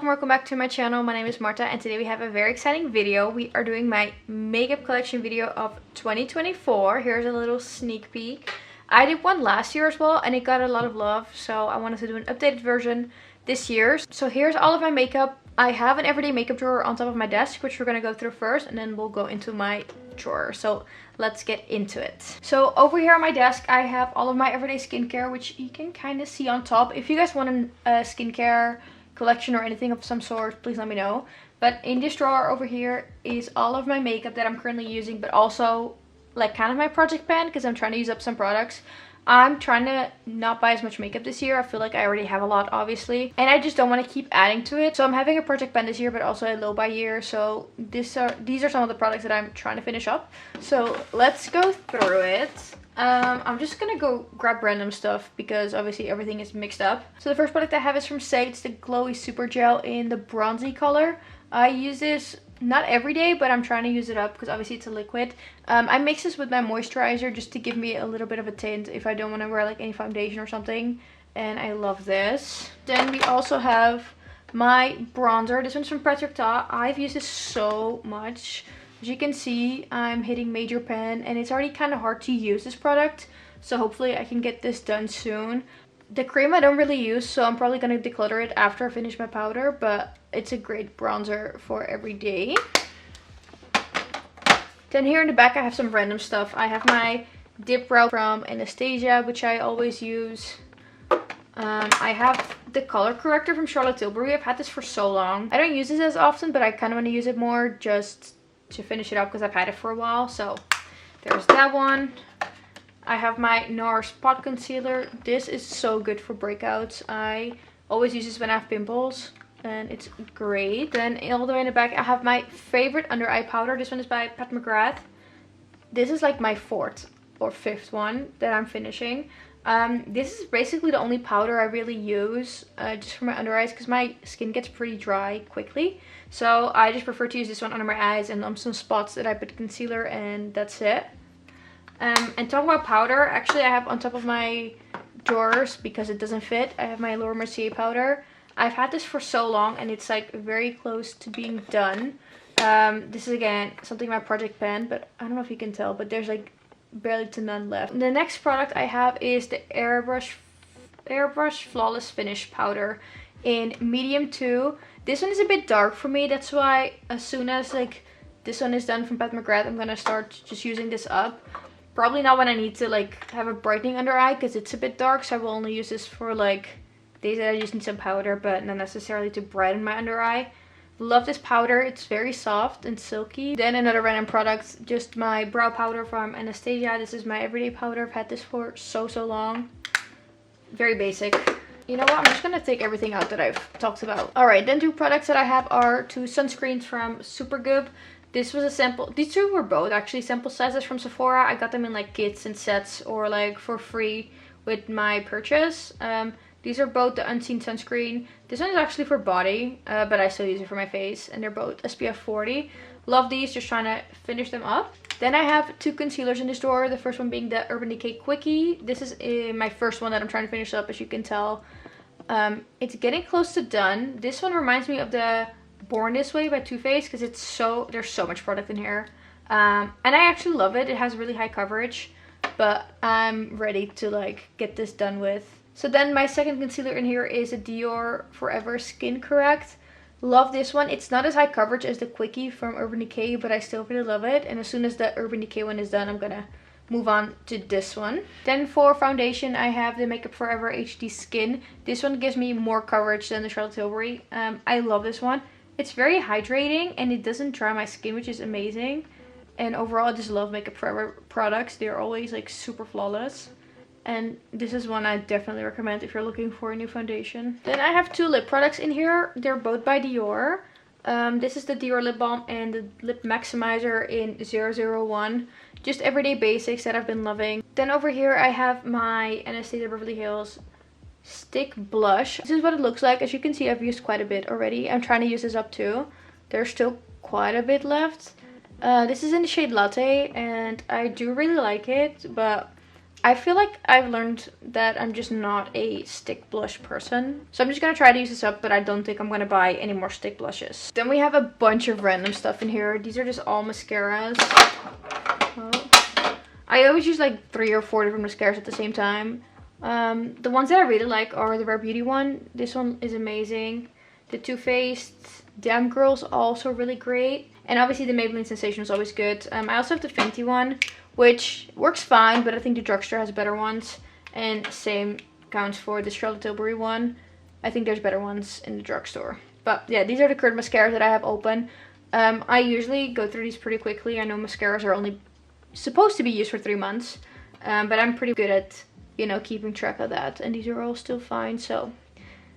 welcome back to my channel. My name is Marta and today we have a very exciting video. We are doing my makeup collection video of 2024. Here's a little sneak peek. I did one last year as well and it got a lot of love, so I wanted to do an updated version this year. So here's all of my makeup. I have an everyday makeup drawer on top of my desk, which we're gonna go through first, and then we'll go into my drawer. So let's get into it. So over here on my desk I have all of my everyday skincare, which you can kind of see on top. If you guys want a skincare collection or anything of some sort, please let me know. But in this drawer over here is all of my makeup that I'm currently using, but also like kind of my project pan, because I'm trying to use up some products. I'm trying to not buy as much makeup this year. I feel like I already have a lot, obviously, and I just don't want to keep adding to it. So I'm having a project pan this year, but also a low buy year. So these are some of the products that I'm trying to finish up. So let's go through it. I'm just gonna go grab random stuff because obviously everything is mixed up. So the first product I have is from Saie. It's the Glowy Super Gel in the bronzy color. I use this not every day, but I'm trying to use it up because obviously it's a liquid. I mix this with my moisturizer just to give me a little bit of a tint if I don't want to wear like any foundation or something. And I love this. Then we also have my bronzer. This one's from Patrick Ta. I've used this so much. As you can see, I'm hitting major pan and it's already kind of hard to use this product. So hopefully I can get this done soon. The cream I don't really use, so I'm probably going to declutter it after I finish my powder, but it's a great bronzer for every day. Then here in the back I have some random stuff. I have my dip brow from Anastasia, which I always use. I have the color corrector from Charlotte Tilbury. I've had this for so long. I don't use this as often, but I kind of want to use it more just to finish it up because I've had it for a while. So there's that one. I have my NARS Spot Concealer. This is so good for breakouts. I always use this when I have pimples and it's great. Then all the way in the back I have my favorite under eye powder. This one is by Pat McGrath. This is like my fourth or fifth one that I'm finishing. This is basically the only powder I really use just for my under eyes because my skin gets pretty dry quickly. So I just prefer to use this one under my eyes and on some spots that I put concealer, and that's it. And talking about powder, actually I have on top of my drawers, because it doesn't fit, I have my Laura Mercier powder. I've had this for so long and it's like very close to being done. This is again something in my project pan, but I don't know if you can tell, but there's like barely to none left. The next product I have is the Airbrush Flawless Finish powder in medium 2. This one is a bit dark for me, that's why as soon as like this one is done from Pat McGrath, I'm gonna start just using this up. Probably not when I need to like have a brightening under eye because it's a bit dark, so I will only use this for like days that I just need some powder, but not necessarily to brighten my under eye. Love this powder. It's very soft and silky. Then another random product, just my brow powder from Anastasia. This is my everyday powder. I've had this for so long. Very basic. You know what, I'm just gonna take everything out that I've talked about. Alright, then two products that I have are two sunscreens from Supergoop. This was a sample. These two were both actually sample sizes from Sephora. I got them in like kits and sets or like for free with my purchase. These are both the Unseen sunscreen. This one is actually for body, but I still use it for my face. And they're both SPF 40. Love these, just trying to finish them up. Then I have two concealers in this drawer. The first one being the Urban Decay Quickie. This is my first one that I'm trying to finish up, as you can tell. It's getting close to done. This one reminds me of the Born This Way by Too Faced because it's there's so much product in here. And I actually love it. It has really high coverage, but I'm ready to like get this done with. So then my second concealer in here is a Dior Forever Skin Correct. Love this one. It's not as high coverage as the Quickie from Urban Decay, but I still really love it. And as soon as the Urban Decay one is done, I'm gonna move on to this one. Then for foundation, I have the Makeup Forever HD Skin. This one gives me more coverage than the Charlotte Tilbury. I love this one. It's very hydrating and it doesn't dry my skin, which is amazing. And overall, I just love Makeup Forever products. They're always like super flawless. And this is one I definitely recommend if you're looking for a new foundation. Then I have two lip products in here. They're both by Dior. This is the Dior Lip Balm and the Lip Maximizer in 001. Just everyday basics that I've been loving. Then over here I have my Anastasia Beverly Hills Stick Blush. This is what it looks like. As you can see, I've used quite a bit already. I'm trying to use this up too. There's still quite a bit left. This is in the shade Latte and I do really like it, but I feel like I've learned that I'm just not a stick blush person. So I'm just going to try to use this up, but I don't think I'm going to buy any more stick blushes. Then we have a bunch of random stuff in here. These are just all mascaras. Oh. I always use like 3 or 4 different mascaras at the same time. The ones that I really like are the Rare Beauty one. This one is amazing. The Too Faced Damn Girl's also really great. And obviously the Maybelline Sensation is always good. I also have the Fenty one, which works fine, but I think the drugstore has better ones. And same counts for the Charlotte Tilbury one. I think there's better ones in the drugstore. But yeah, these are the current mascaras that I have open. I usually go through these pretty quickly. I know mascaras are only supposed to be used for 3 months. But I'm pretty good at, you know, keeping track of that. And these are all still fine. So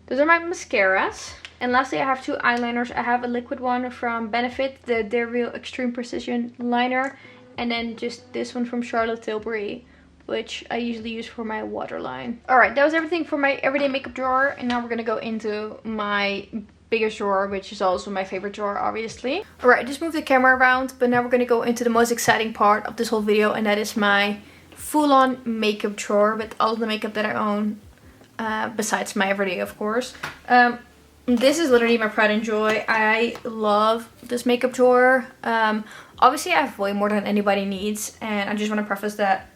those are my mascaras. And lastly, I have 2 eyeliners. I have a liquid one from Benefit, the They're Real Extreme Precision Liner. And then just this one from Charlotte Tilbury, which I usually use for my waterline. Alright, that was everything for my everyday makeup drawer. And now we're going to go into my biggest drawer, which is also my favorite drawer, obviously. Alright, I just moved the camera around, but now we're going to go into the most exciting part of this whole video. And that is my full-on makeup drawer with all of the makeup that I own. Besides my everyday, of course. This is literally my pride and joy. I love this makeup drawer. Obviously I have way more than anybody needs, and I just want to preface that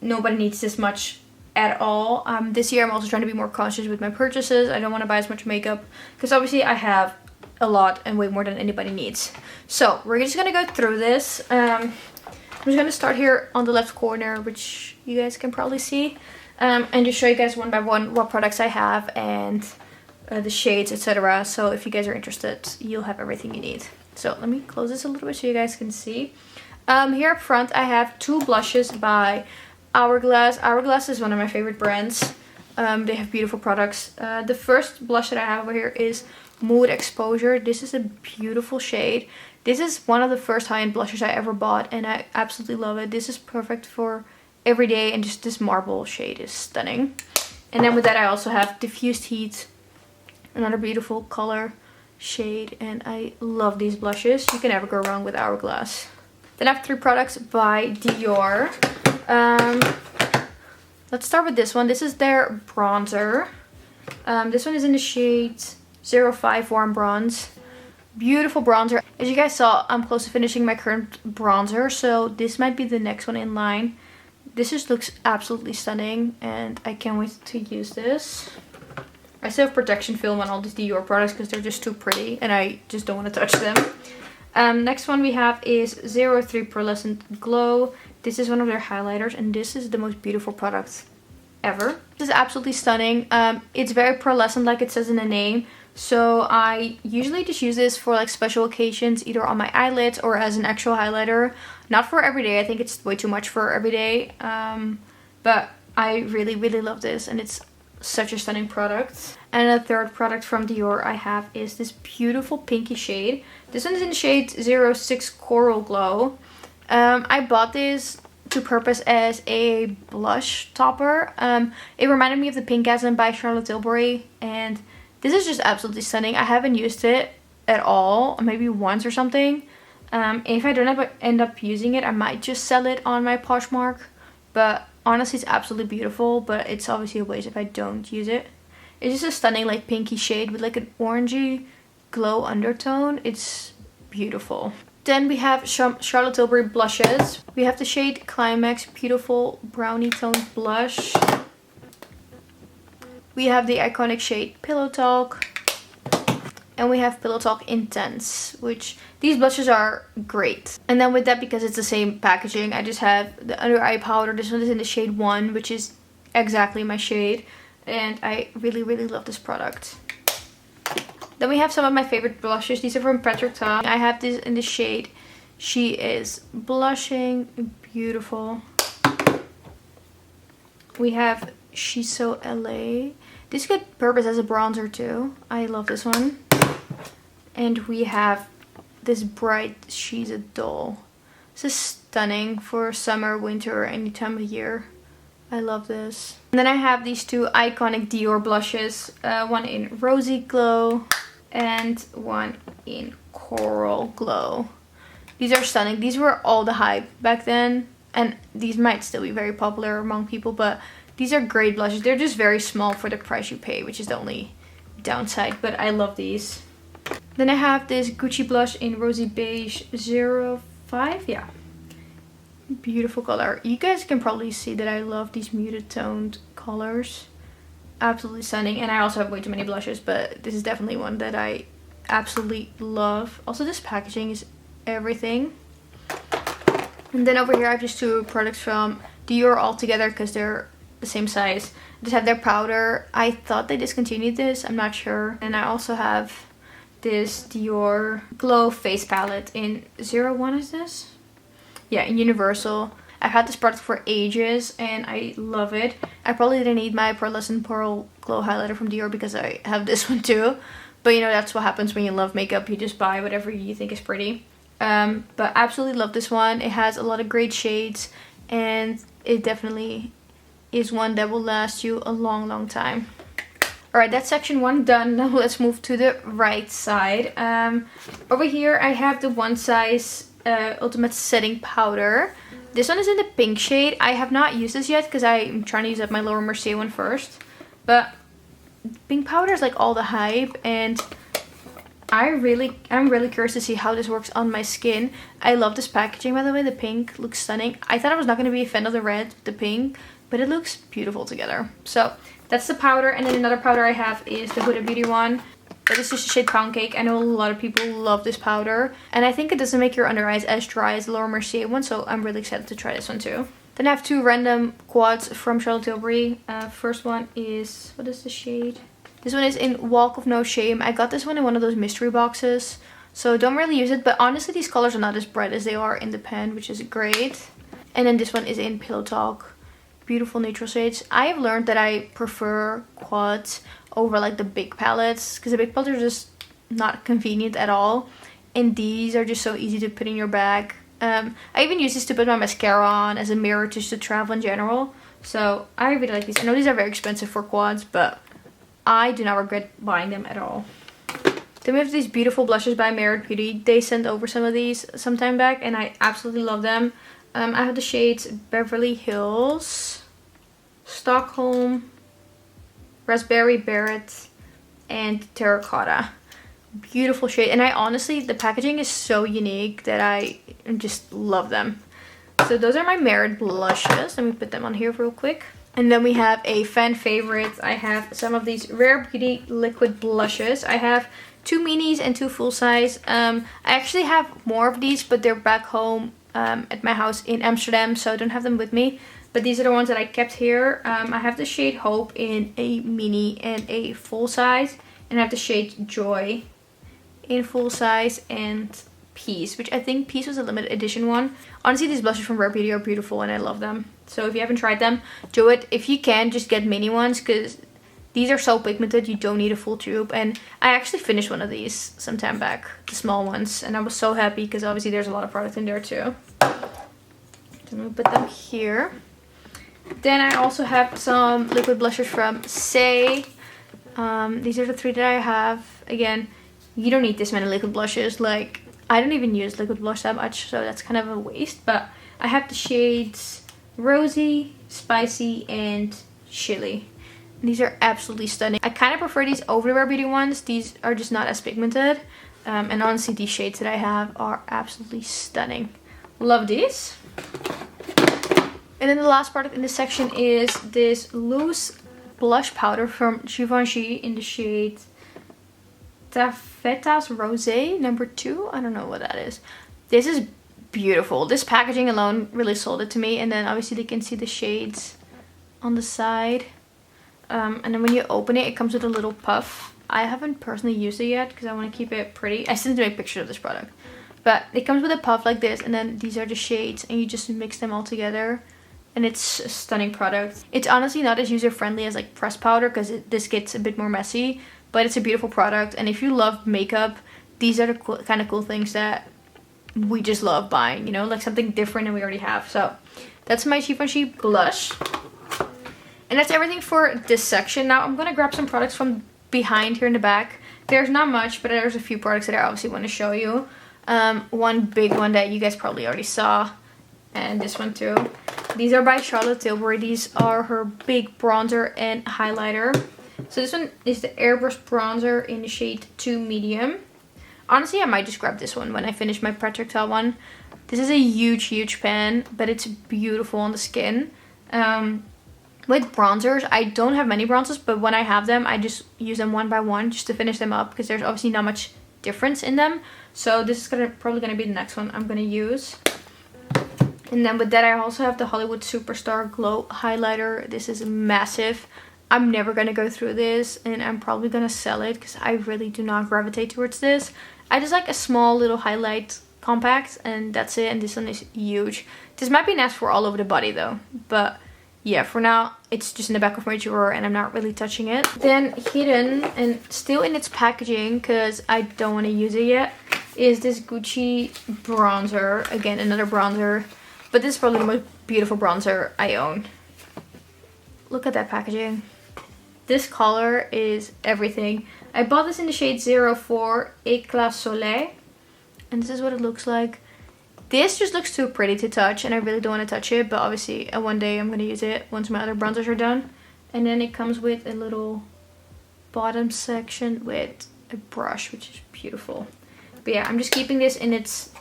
nobody needs this much at all. This year I'm also trying to be more conscious with my purchases. I don't want to buy as much makeup because obviously I have a lot and way more than anybody needs. So we're just gonna go through this. I'm just gonna start here on the left corner, which you guys can probably see, and just show you guys one by one what products I have and the shades, etc. So if you guys are interested, you'll have everything you need. So let me close this a little bit so you guys can see. Here up front I have 2 blushes by Hourglass. Hourglass is one of my favorite brands. They have beautiful products. The first blush that I have over here is Mood Exposure. This is a beautiful shade. This is one of the first high-end blushes I ever bought, and I absolutely love it. This is perfect for every day, and just this marble shade is stunning. And then with that I also have Diffused Heat, another beautiful color shade, and I love these blushes. You can never go wrong with Hourglass. Then I have 3 products by Dior. Let's start with this one. This is their bronzer. This one is in the shade 05 Warm Bronze. Beautiful bronzer. As you guys saw, I'm close to finishing my current bronzer, so this might be the next one in line. This just looks absolutely stunning, and I can't wait to use this. I still have protection film on all these Dior products because they're just too pretty and I just don't want to touch them. Next one we have is 03 Pearlescent Glow. This is one of their highlighters, and this is the most beautiful product ever. This is absolutely stunning. It's very pearlescent like it says in the name. So I usually just use this for like special occasions, either on my eyelids or as an actual highlighter. Not for everyday. I think it's way too much for everyday. But I really, really love this, and it's such a stunning product. And a third product from Dior I have is this beautiful pinky shade. This one is in the shade 06 Coral Glow. I bought this to purpose as a blush topper. It reminded me of the Pinkasm by Charlotte Tilbury, and this is just absolutely stunning. I haven't used it at all, maybe once or something. If I don't end up using it, I might just sell it on my Poshmark. But honestly, it's absolutely beautiful, but it's obviously a waste if I don't use it. It's just a stunning like pinky shade with like an orangey glow undertone. It's beautiful. Then we have Charlotte Tilbury blushes. We have the shade Climax Beautiful Brownie Toned Blush. We have the iconic shade Pillow Talk. And we have Pillow Talk Intense, which these blushes are great. And then with that, because it's the same packaging, I just have the under eye powder. This one is in the shade 1, which is exactly my shade. And I really, really love this product. Then we have some of my favorite blushes. These are from Patrick Ta. I have this in the shade She Is Blushing. Beautiful. We have She's So LA. This could purpose as a bronzer too. I love this one. And we have this bright She's a Doll. This is stunning for summer, winter, or any time of year. I love this. And then I have these 2 iconic Dior blushes. One in Rosy Glow and one in Coral Glow. These are stunning. These were all the hype back then. And these might still be very popular among people, but these are great blushes. They're just very small for the price you pay, which is the only downside, but I love these. Then I have this Gucci blush in Rosy Beige 05. Yeah. Beautiful color. You guys can probably see that I love these muted toned colors. Absolutely stunning. And I also have way too many blushes, but this is definitely one that I absolutely love. Also, this packaging is everything. And then over here I have just two products from Dior all together because they're the same size. Just have their powder. I thought they discontinued this, I'm not sure. And I also have this Dior Glow Face Palette in 01, is this? Yeah, in Universal. I've had this product for ages and I love it. I probably didn't need my Pearlescent Pearl Glow Highlighter from Dior because I have this one too. But you know, that's what happens when you love makeup. You just buy whatever you think is pretty. But absolutely love this one. It has a lot of great shades and it definitely is one that will last you a long time. Alright, that's section 1 done. Now let's move to the right side. Over here I have the One Size Ultimate Setting Powder. This one is in the pink shade. I have not used this yet because I'm trying to use up my Laura Mercier one first. But pink powder is like all the hype, and I'm really curious to see how this works on my skin. I love this packaging, by the way. The pink looks stunning. I thought I was not going to be a fan of the red with the pink, but it looks beautiful together. So that's the powder. And then another powder I have is the Huda Beauty one. But this is the shade Pound Cake. I know a lot of people love this powder. And I think it doesn't make your under eyes as dry as the Laura Mercier one. So I'm really excited to try this one too. Then I have two random quads from Charlotte Tilbury. First one is, what is the shade? This one is in Walk of No Shame. I got this one in one of those mystery boxes. So don't really use it. But honestly, these colors are not as bright as they are in the pen, which is great. And then this one is in Pillow Talk. Beautiful neutral shades. I have learned that I prefer quads over like the big palettes, because the big palettes are just not convenient at all, and these are just so easy to put in your bag. I even use this to put my mascara on as a mirror just to travel in general. So I really like these. I know these are very expensive for quads, but I do not regret buying them at all. Then we have these beautiful blushes by Merit Beauty. They sent over some of these some time back and I absolutely love them. I have the shades Beverly Hills, Stockholm, Raspberry Beret, and Terracotta. Beautiful shade. And I honestly, the packaging is so unique that I just love them. So those are my Merit blushes. Let me put them on here real quick. And then we have a fan favorite. I have some of these Rare Beauty liquid blushes. I have 2 minis and 2 full size. I actually have more of these, but they're back home at my house in Amsterdam, so I don't have them with me. But these are the ones that I kept here. I have the shade Hope in a mini and a full size. And I have the shade Joy in full size and Peace, which I think Peace was a limited edition one. Honestly, these blushes from Rare Beauty are beautiful and I love them. So if you haven't tried them, do it. If you can, just get mini ones because these are so pigmented, you don't need a full tube. And I actually finished one of these some time back, the small ones. And I was so happy because obviously there's a lot of product in there too. So I'm going to put them here. Then I also have some liquid blushes from Saie. These are the 3 that I have. Again, you don't need this many liquid blushes. Like, I don't even use liquid blush that much, so that's kind of a waste. But I have the shades Rosy, Spicy, and Chili. And these are absolutely stunning. I kind of prefer these over the Rare Beauty ones. These are just not as pigmented. And honestly, these shades that I have are absolutely stunning. Love these. And then the last product in this section is this loose blush powder from Givenchy in the shade Taffetas Rosé number 2. I don't know what that is. This is beautiful. This packaging alone really sold it to me. And then obviously they can see the shades on the side. And then when you open it, it comes with a little puff. I haven't personally used it yet because I want to keep it pretty. I still need to make pictures of this product. But it comes with a puff like this. And then these are the shades. And you just mix them all together. And it's a stunning product. It's honestly not as user-friendly as like pressed powder because this gets a bit more messy. But it's a beautiful product. And if you love makeup, these are the kind of cool things that we just love buying. You know, like something different than we already have. So that's my Givenchy blush. And that's everything for this section. Now I'm going to grab some products from behind here in the back. There's not much, but there's a few products that I obviously want to show you. One big one that you guys probably already saw and this one too. These are by Charlotte Tilbury. These are her big bronzer and highlighter. So this one is the airbrush bronzer in the shade 2 medium. Honestly, I might just grab this one when I finish my Protectile one. This is a huge pan, but it's beautiful on the skin. With bronzers, I don't have many bronzers, but when I have them, I just use them one by one just to finish them up because there's obviously not much difference in them. So this is probably gonna be the next one I'm gonna use. And then with that, I also have the Hollywood Superstar Glow Highlighter. This is massive. I'm never gonna go through this, and I'm probably gonna sell it because I really do not gravitate towards this. I just like a small little highlight compact, and that's it. And this one is huge. This might be nice for all over the body though, but yeah, for now it's just in the back of my drawer and I'm not really touching it. Then hidden and still in its packaging because I don't want to use it yet is this Gucci bronzer. Again, another bronzer, but this is probably the most beautiful bronzer I own. Look at that packaging. This color is everything. I bought this in the shade 04 Éclat Soleil, and this is what it looks like. This just looks too pretty to touch, and I really don't want to touch it, but obviously one day I'm going to use it once my other bronzers are done. And then it comes with a little bottom section with a brush, which is beautiful. But yeah, I'm just keeping this in its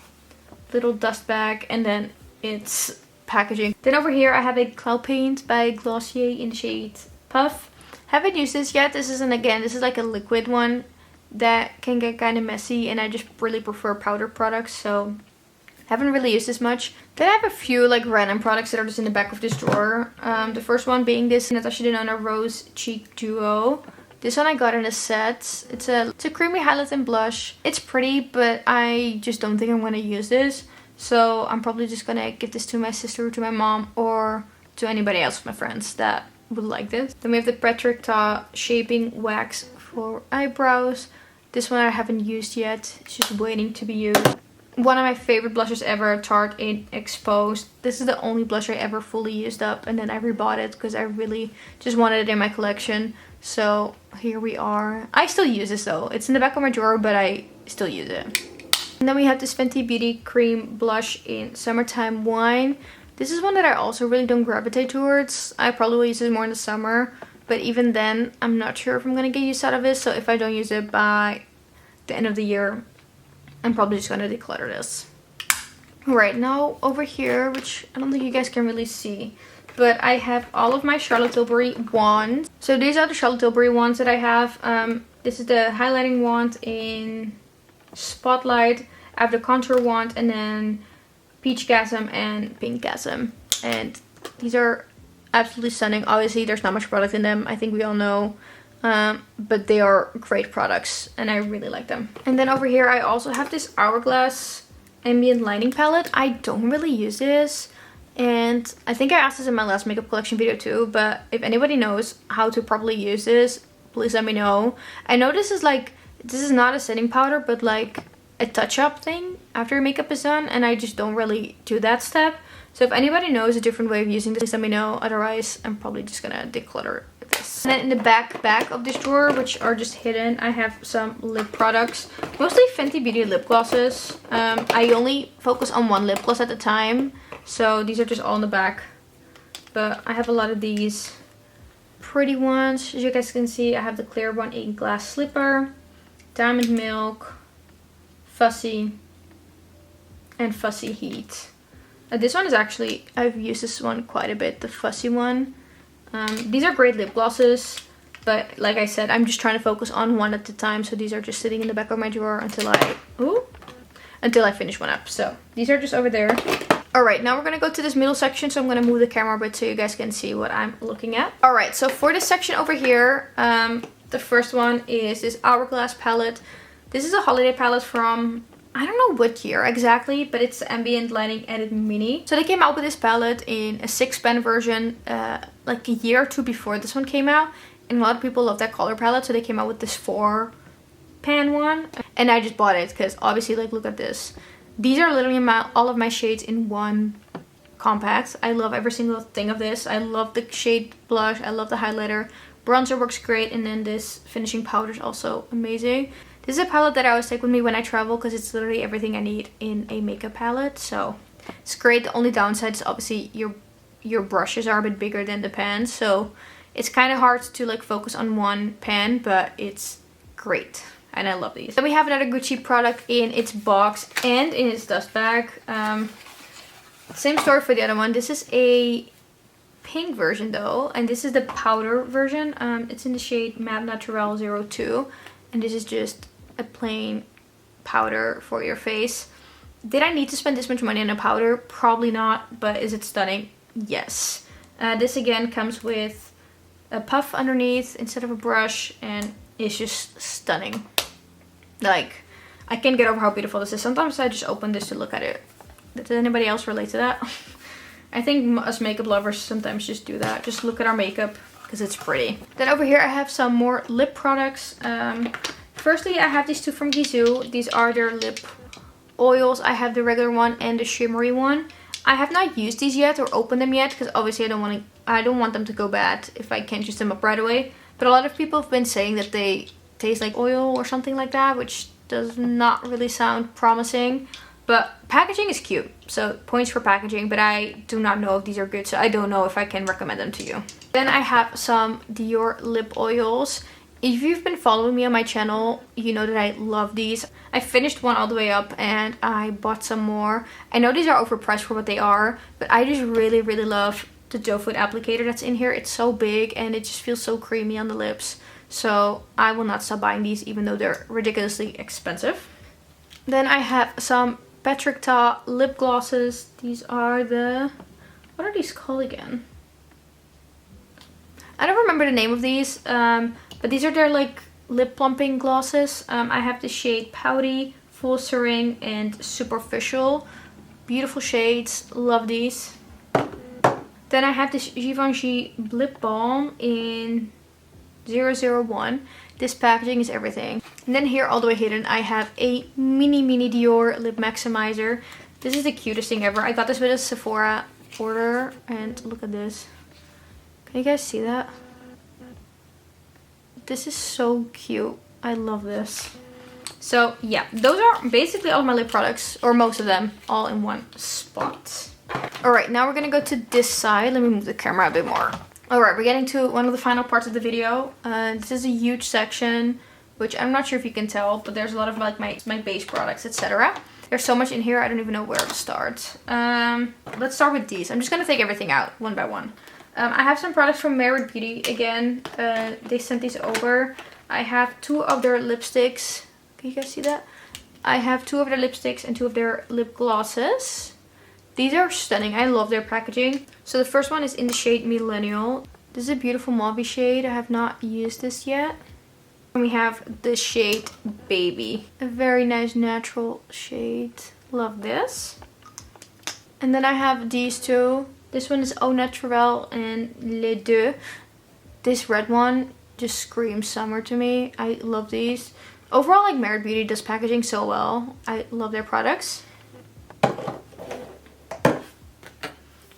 little dust bag and then its packaging. Then over here I have a Cloud Paint by Glossier in the shade Puff. Haven't used this yet. This is like a liquid one that can get kind of messy, and I just really prefer powder products, so haven't really used this much. Then I have a few like random products that are just in the back of this drawer. The first one being this Natasha Denona Rose Cheek Duo. This one I got in a set. It's a creamy highlight and blush. It's pretty, but I just don't think I'm going to use this. So I'm probably just going to give this to my sister or to my mom or to anybody else, my friends that would like this. Then we have the Protectile Shaping Wax for eyebrows. This one I haven't used yet. It's just waiting to be used. One of my favorite blushes ever, Tarte in Exposed. This is the only blush I ever fully used up, and then I rebought it because I really just wanted it in my collection. So here we are. I still use this though. It's in the back of my drawer, but I still use it. And then we have this Fenty Beauty Cream Blush in Summertime Wine. This is one that I also really don't gravitate towards. I probably will use it more in the summer, but even then, I'm not sure if I'm going to get use out of it. So if I don't use it by the end of the year, I'm probably just going to declutter this. Right, now over here, which I don't think you guys can really see, but I have all of my Charlotte Tilbury wands. So these are the Charlotte Tilbury wands that I have. This is the highlighting wand in Spotlight. I have the contour wand, and then Peachgasm and Pinkgasm. And these are absolutely stunning. Obviously, there's not much product in them. I think we all know. But they are great products and I really like them. And then over here I also have this Hourglass Ambient Lighting Palette. I don't really use this, and I think I asked this in my last makeup collection video too, but if anybody knows how to properly use this, please let me know. I know this is not a setting powder, but like a touch-up thing after your makeup is done, and I just don't really do that step. So if anybody knows a different way of using this, please let me know. Otherwise, I'm probably just gonna declutter this. And then in the back of this drawer, which are just hidden, I have some lip products. Mostly Fenty Beauty lip glosses. I only focus on one lip gloss at a time, so these are just all in the back. But I have a lot of these pretty ones. As you guys can see, I have the clear one in Glass Slipper, Diamond Milk, Fussy, and Fussy Heat. This one is actually, I've used this one quite a bit, the Fussy one. These are great lip glosses, but like I said, I'm just trying to focus on one at a time, so these are just sitting in the back of my drawer until I finish one up. So these are just over there. Alright, now we're gonna go to this middle section, so I'm gonna move the camera a bit so you guys can see what I'm looking at. Alright, so for this section over here, the first one is this Hourglass palette. This is a holiday palette from, I don't know what year exactly, but it's Ambient Lighting Edit Mini. So they came out with this palette in a 6-pan version like a year or two before this one came out. And a lot of people love that color palette, so they came out with this 4-pan one. And I just bought it because obviously, like, look at this. These are literally all of my shades in one compact. I love every single thing of this. I love the shade blush. I love the highlighter. Bronzer works great, and then this finishing powder is also amazing. This is a palette that I always take with me when I travel because it's literally everything I need in a makeup palette. So It's great. The only downside is obviously your brushes are a bit bigger than the pan, so it's kind of hard to like focus on one pan, but it's great. And I love these. Then we have another Gucci product in its box and in its dust bag. Same story for the other one. This is a pink version though, and this is the powder version. It's in the shade Matte Naturel 02, and this is just a plain powder for your face. Did I need to spend this much money on a powder? Probably not, but is it stunning? Yes. This again comes with a puff underneath instead of a brush, and it's just stunning. Like, I can't get over how beautiful this is. Sometimes I just open this to look at it. Does anybody else relate to that? I think us makeup lovers sometimes just do that. Just look at our makeup because it's pretty. Then over here I have some more lip products. Firstly, I have these two from Gisou. These are their lip oils. I have the regular one and the shimmery one. I have not used these yet or opened them yet because obviously I don't want them to go bad if I can't use them up right away. But a lot of people have been saying that they taste like oil or something like that, which does not really sound promising. But packaging is cute, so points for packaging, but I do not know if these are good, so I don't know if I can recommend them to you. Then I have some Dior lip oils. If you've been following me on my channel, you know that I love these. I finished one all the way up and I bought some more. I know these are overpriced for what they are, but I just really, really love the doe foot applicator that's in here. It's so big and it just feels so creamy on the lips. So I will not stop buying these even though they're ridiculously expensive. Then I have some Patrick Ta lip glosses. These are the, what are these called again? I don't remember the name of these, but these are their like lip plumping glosses. I have the shade Pouty, Full Serene, and Superficial. Beautiful shades, love these. Then I have this Givenchy lip balm in 001. This packaging is everything. And then here, all the way hidden, I have a mini Dior lip maximizer. This is the cutest thing ever. I got this with a Sephora order, and look at this. Can you guys see that? This is so cute. I love this. So yeah, those are basically all my lip products, or most of them, all in one spot. Alright, now we're gonna go to this side. Let me move the camera a bit more. Alright, we're getting to one of the final parts of the video. This is a huge section, which I'm not sure if you can tell, but there's a lot of like my base products, etc. There's so much in here, I don't even know where to start. Let's start with these. I'm just gonna take everything out one by one. I have some products from Merit Beauty again. They sent these over. I have two of their lipsticks. Can you guys see that? I have two of their lipsticks and two of their lip glosses. These are stunning. I love their packaging. So the first one is in the shade Millennial. This is a beautiful mauve shade. I have not used this yet. And we have the shade Baby. A very nice natural shade. Love this. And then I have these two. This one is Au Naturel and Les Deux. This red one just screams summer to me. I love these. Overall, like, Merit Beauty does packaging so well. I love their products.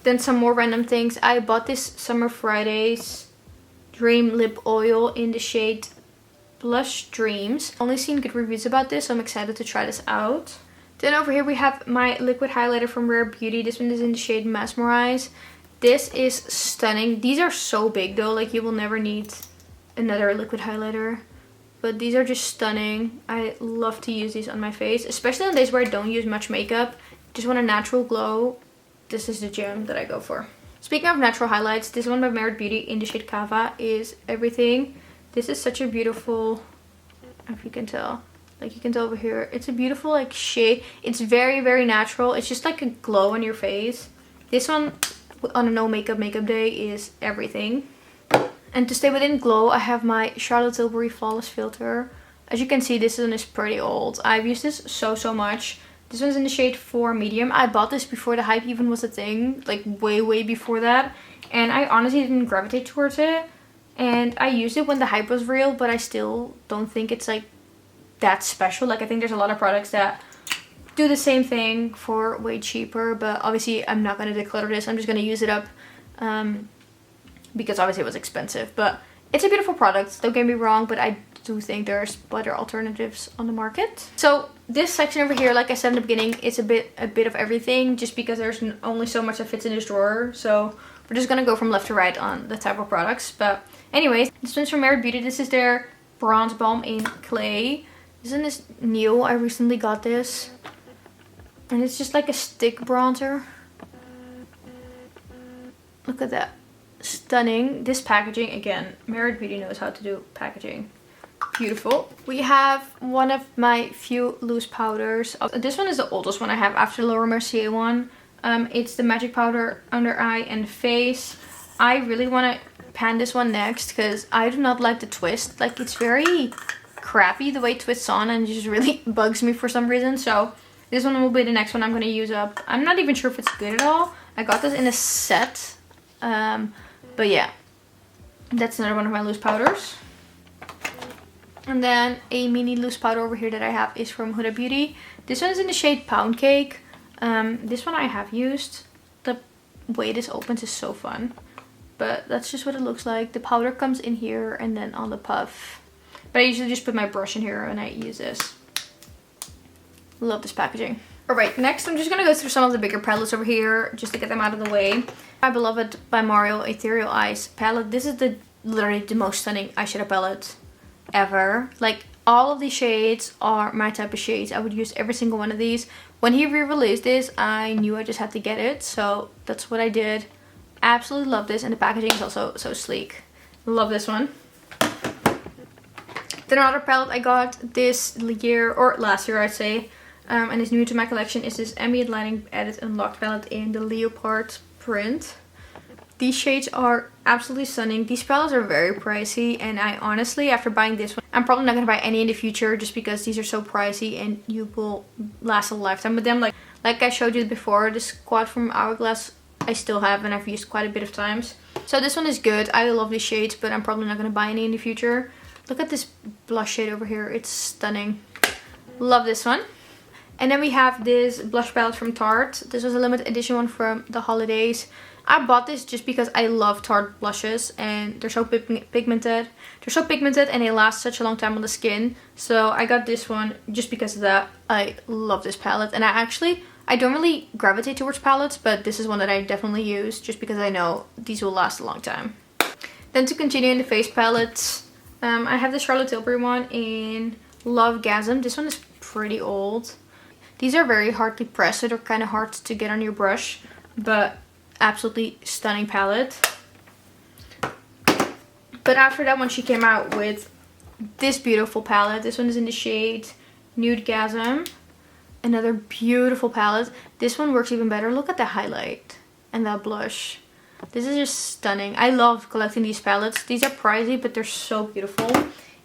Then some more random things. I bought this Summer Fridays Dream Lip Oil in the shade Blush Dreams. Only seen good reviews about this, so I'm excited to try this out. Then over here we have my liquid highlighter from Rare Beauty. This one is in the shade Mesmerize. This is stunning. These are so big though, like you will never need another liquid highlighter. But these are just stunning. I love to use these on my face, especially on days where I don't use much makeup. Just want a natural glow. This is the gem that I go for. Speaking of natural highlights, this one by Merit Beauty in the shade Cava is everything. This is such a beautiful, if you can tell, like you can tell over here, it's a beautiful like shade. It's very, very natural. It's just like a glow on your face. This one on a no makeup day is everything. And to stay within glow, I have my Charlotte Tilbury Flawless Filter. As you can see, this one is pretty old. I've used this so much. This one's in the shade 4 Medium. I bought this before the hype even was a thing, like way before that. And I honestly didn't gravitate towards it. And I used it when the hype was real, but I still don't think it's like that special. Like, I think there's a lot of products that do the same thing for way cheaper, but obviously I'm not going to declutter this. I'm just going to use it up because obviously it was expensive. But it's a beautiful product, don't get me wrong, but I do think there's better alternatives on the market. So this section over here, like I said in the beginning, is a bit of everything, just because there's only so much that fits in this drawer. So we're just gonna go from left to right on the type of products. But anyways, this one's from Merit Beauty. This is their Bronze Balm in Clay. Isn't this new? I recently got this. And it's just like a stick bronzer. Look at that. Stunning. This packaging, again, Merit Beauty knows how to do packaging. Beautiful. We have one of my few loose powders. This one is the oldest one I have after the Laura Mercier one. It's the Magic Powder Under Eye and Face. I really want to pan this one next because I do not like the twist. Like, it's very crappy the way it twists on, and it just really bugs me for some reason. So this one will be the next one I'm going to use up. I'm not even sure if it's good at all. I got this in a set. But yeah, that's another one of my loose powders. And then a mini loose powder over here that I have is from Huda Beauty. This one is in the shade Pound Cake. This one I have used. The way this opens is so fun. But that's just what it looks like. The powder comes in here and then on the puff. But I usually just put my brush in here and I use this. Love this packaging. Alright, next I'm just going to go through some of the bigger palettes over here, just to get them out of the way. My beloved by Mario Ethereal Eyes palette. This is literally the most stunning eyeshadow palette ever. Like, all of these shades are my type of shades. I would use every single one of these. When he re-released this, I knew I just had to get it, so that's what I did. Absolutely love this, and the packaging is also so sleek. Love this one. Then another palette I got this year, or last year I'd say, and is new to my collection, is this Ambient Lighting Edit Unlocked palette in the Leopard print. These shades are absolutely stunning. These palettes are very pricey, and I honestly, after buying this one, I'm probably not going to buy any in the future just because these are so pricey and you will last a lifetime with them. Like I showed you before, this quad from Hourglass I still have and I've used quite a bit of times. So this one is good. I love these shades, but I'm probably not going to buy any in the future. Look at this blush shade over here. It's stunning. Love this one. And then we have this blush palette from Tarte. This was a limited edition one from the holidays. I bought this just because I love Tarte blushes and they're so pigmented. They're so pigmented and they last such a long time on the skin. So I got this one just because of that. I love this palette, and I don't really gravitate towards palettes, but this is one that I definitely use just because I know these will last a long time. Then to continue in the face palettes, I have the Charlotte Tilbury one in Lovegasm. This one is pretty old. These are very hard to press, so they're kind of hard to get on your brush, but absolutely stunning palette. But after that one, she came out with this beautiful palette. This one is in the shade Nudegasm. Another beautiful palette. This one works even better. Look at the highlight and that blush. This is just stunning. I love collecting these palettes. These are pricey, but they're so beautiful.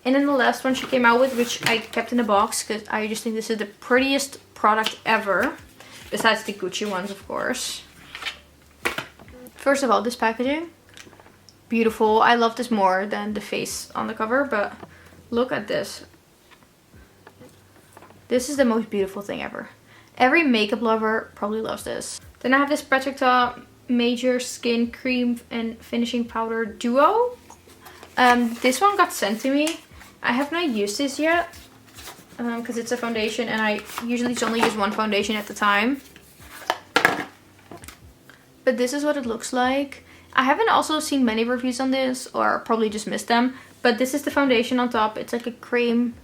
And then the last one she came out with, which I kept in the box because I just think this is the prettiest product ever. Besides the Gucci ones, of course. First of all, this packaging. Beautiful. I love this more than the face on the cover, but look at this. This is the most beautiful thing ever. Every makeup lover probably loves this. Then I have this Protecta Major Skin Cream and Finishing Powder Duo. This one got sent to me. I have not used this yet because it's a foundation and I usually just only use one foundation at a time. But this is what it looks like. I haven't also seen many reviews on this, or probably just missed them. But this is the foundation on top. It's like a cream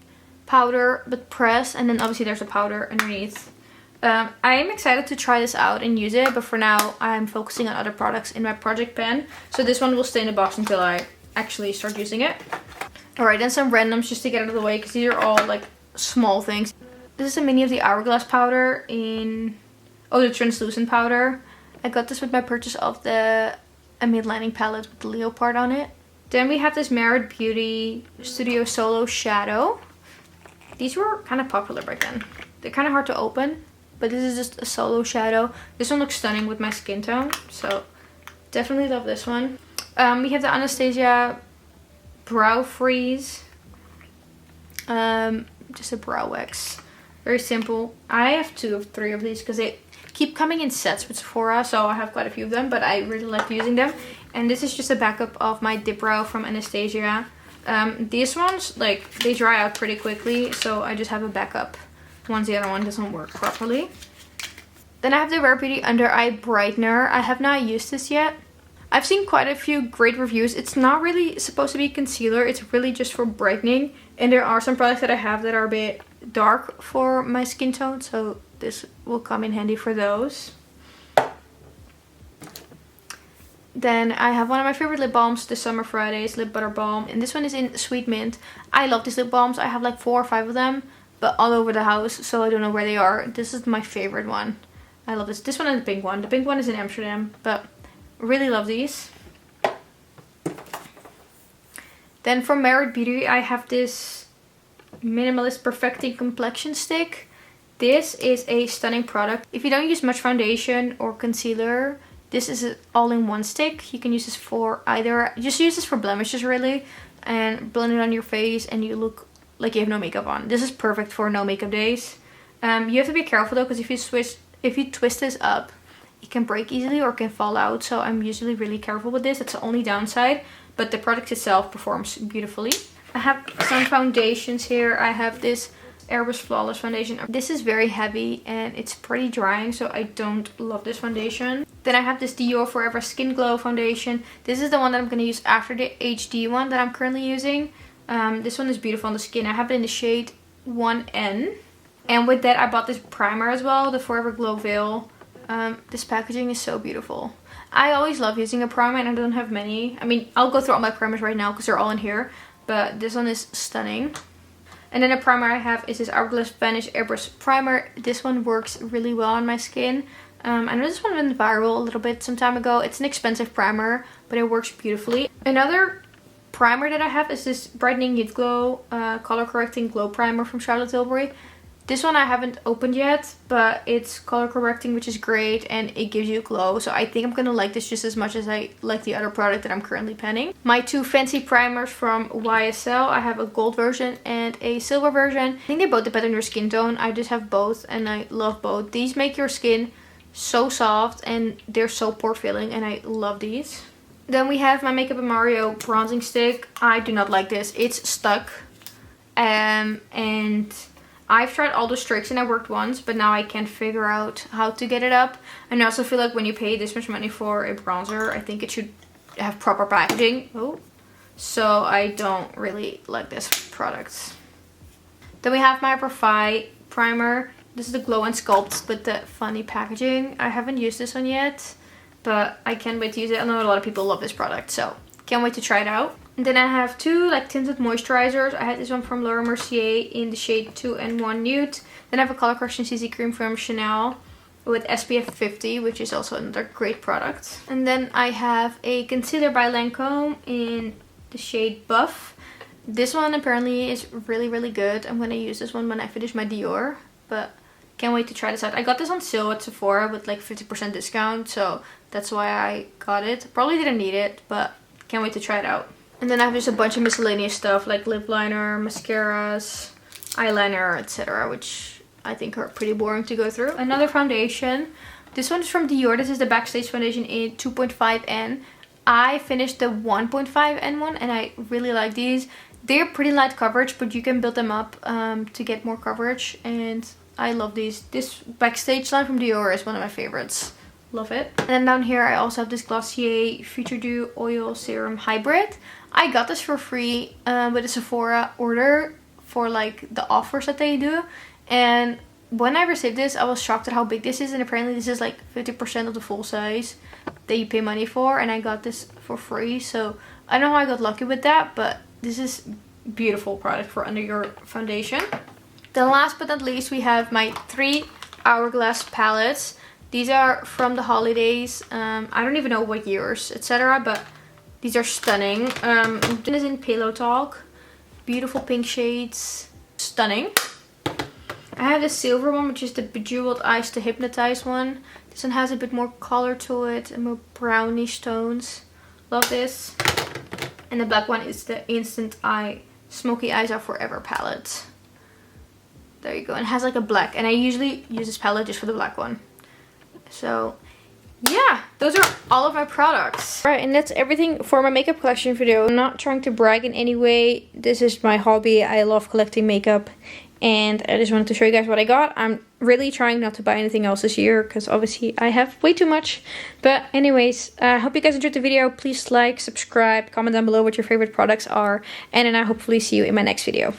powder but press, and then obviously there's a powder underneath. I am excited to try this out and use it, but for now I'm focusing on other products in my project pan. So this one will stay in the box until I actually start using it. Alright, then some randoms just to get out of the way because these are all like small things. This is a mini of the Hourglass powder in... oh, the translucent powder. I got this with my purchase of the Ambient Lighting palette with the leopard on it. Then we have this Merit Beauty Studio Solo Shadow. These were kind of popular back then. They're kind of hard to open, but this is just a solo shadow. This one looks stunning with my skin tone, so definitely love this one. We have the Anastasia Brow Freeze. Just a brow wax. Very simple. I have 2 of 3 of these because they keep coming in sets with Sephora, so I have quite a few of them, but I really like using them. And this is just a backup of my dip brow from Anastasia. These ones, like, they dry out pretty quickly, so I just have a backup once the other one doesn't work properly. Then I have the Rare Beauty Under Eye Brightener. I have not used this yet. I've seen quite a few great reviews. It's not really supposed to be concealer. It's really just for brightening. And there are some products that I have that are a bit dark for my skin tone. So this will come in handy for those. Then I have one of my favorite lip balms, the Summer Fridays Lip Butter Balm. And this one is in Sweet Mint. I love these lip balms. I have like 4 or 5 of them, but all over the house. So I don't know where they are. This is my favorite one. I love this. This one is the pink one. The pink one is in Amsterdam, but really love these. Then from Merit Beauty, I have this Minimalist Perfecting Complexion Stick. This is a stunning product. If you don't use much foundation or concealer, this is an all-in-one stick. You can use this for either, just use this for blemishes really, and blend it on your face and you look like you have no makeup on. This is perfect for no makeup days. You have to be careful though, because if you twist this up, it can break easily or it can fall out. So I'm usually really careful with this. It's the only downside, but the product itself performs beautifully. I have some foundations here. I have this Airbrush Flawless foundation. This is very heavy and it's pretty drying, so I don't love this foundation. Then I have this Dior Forever Skin Glow foundation. This is the one that I'm going to use after the HD one that I'm currently using. This one is beautiful on the skin. I have it in the shade 1N. And with that I bought this primer as well, the Forever Glow Veil. This packaging is so beautiful. I always love using a primer and I don't have many. I mean, I'll go through all my primers right now because they're all in here. But this one is stunning. And then the primer I have is this Hourglass Vanish Airbrush Primer. This one works really well on my skin. I know this one went viral a little bit some time ago. It's an expensive primer, but it works beautifully. Another primer that I have is this Brightening Youth Glow Color Correcting Glow Primer from Charlotte Tilbury. This one I haven't opened yet, but it's color correcting, which is great, and it gives you a glow. So I think I'm going to like this just as much as I like the other product that I'm currently penning. My 2 fancy primers from YSL. I have a gold version and a silver version. I think they both depend on your skin tone. I just have both and I love both. These make your skin so soft and they're so pore filling, and I love these. Then we have my Makeup & Mario bronzing stick. I do not like this. It's stuck. And I've tried all those tricks and I worked once, but now I can't figure out how to get it up. And I also feel like when you pay this much money for a bronzer, I think it should have proper packaging. Oh, so I don't really like this product. Then we have my Profile primer. This is the Glow and Sculpt with the funny packaging. I haven't used this one yet, but I can't wait to use it. I know a lot of people love this product, so can't wait to try it out. And then I have 2 like tinted moisturizers. I had this one from Laura Mercier in the shade 2 and 1 Nude. Then I have a color correction CC cream from Chanel with SPF 50, which is also another great product. And then I have a concealer by Lancome in the shade Buff. This one apparently is really, really good. I'm going to use this one when I finish my Dior, but can't wait to try this out. I got this on sale at Sephora with like 50% discount, so that's why I got it. Probably didn't need it, but can't wait to try it out. And then I have just a bunch of miscellaneous stuff like lip liner, mascaras, eyeliner, etc. which I think are pretty boring to go through. Another foundation. This one is from Dior. This is the Backstage foundation in 2.5N. I finished the 1.5N one and I really like these. They're pretty light coverage, but you can build them up to get more coverage. And I love these. This Backstage line from Dior is one of my favorites. Love it. And then down here I also have this Glossier Future Dew Oil Serum Hybrid. I got this for free with a Sephora order for like the offers that they do. And when I received this, I was shocked at how big this is. And apparently this is like 50% of the full size that you pay money for. And I got this for free. So I don't know how I got lucky with that, but this is beautiful product for under your foundation. Then last but not least, we have my 3 Hourglass palettes. These are from the holidays. I don't even know what years, etc. But these are stunning. This is in Pillow Talk. Beautiful pink shades. Stunning. I have the silver one, which is the Bejeweled Eyes to Hypnotize one. This one has a bit more color to it and more brownish tones. Love this. And the black one is the Instant Eye Smoky Eyes Are Forever palette. There you go. And it has like a black. And I usually use this palette just for the black one. So yeah, those are all of my products. Right, and that's everything for my makeup collection video. I'm not trying to brag in any way. This is my hobby. I love collecting makeup. And I just wanted to show you guys what I got. I'm really trying not to buy anything else this year because obviously I have way too much. But anyways, I hope you guys enjoyed the video. Please like, subscribe, comment down below what your favorite products are. And then I hopefully see you in my next video.